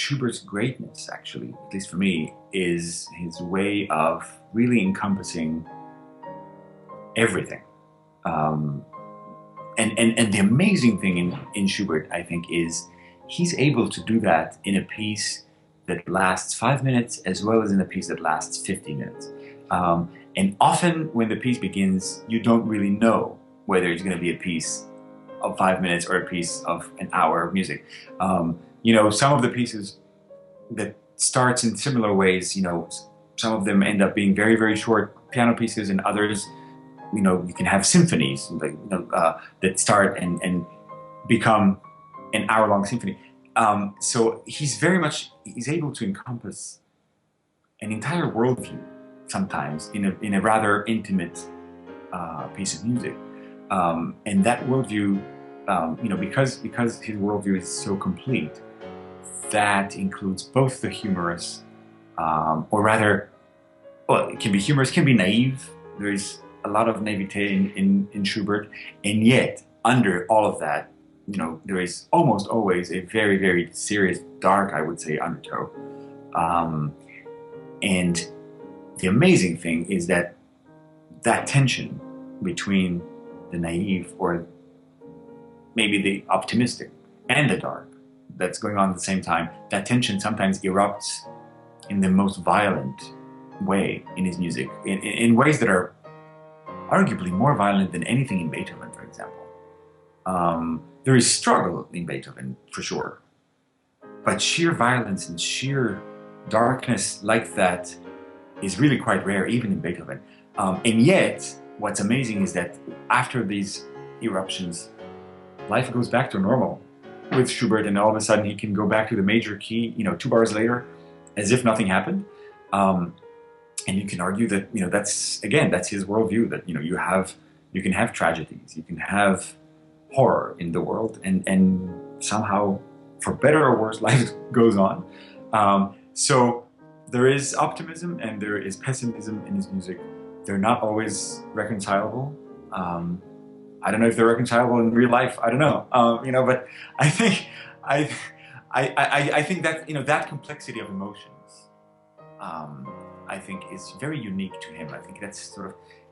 Schubert's greatness, actually, at least for me, is his way of really encompassing everything. Um, and the amazing thing in Schubert, I think, is he's able to do that in a piece that lasts 5 minutes as well as in a piece that lasts 50 minutes. And often when the piece begins, you don't really know whether it's going to be a piece of 5 minutes or a piece of an hour of music. Some of the pieces that starts in similar ways, some of them end up being very, very short piano pieces, and others, you can have symphonies that start and become an hour-long symphony. So he's able to encompass an entire worldview sometimes in a rather intimate piece of music. And that worldview, because his worldview is so complete, that includes both the humorous, or rather, well, it can be humorous, it can be naive. There's a lot of naivete in Schubert, and yet under all of that, there is almost always a very, very serious, dark, I would say, undertow. And the amazing thing is that tension between the naive, or maybe the optimistic, and the dark that's going on at the same time, that tension sometimes erupts in the most violent way in his music, in ways that are arguably more violent than anything in Beethoven, for example. There is struggle in Beethoven, for sure, but sheer violence and sheer darkness like that is really quite rare, even in Beethoven. And yet, what's amazing is that after these eruptions, life goes back to normal with Schubert, and all of a sudden he can go back to the major key, 2 bars later, as if nothing happened. And you can argue that, that's his worldview, that, you can have tragedies, you can have horror in the world, and somehow, for better or worse, life goes on. So there is optimism and there is pessimism in his music. They're not always reconcilable. I don't know if they're reconcilable in real life. I don't know. But I think I think that that complexity of emotions, I think, is very unique to him. I think that's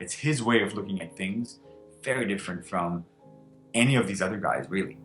it's his way of looking at things, very different from any of these other guys, really.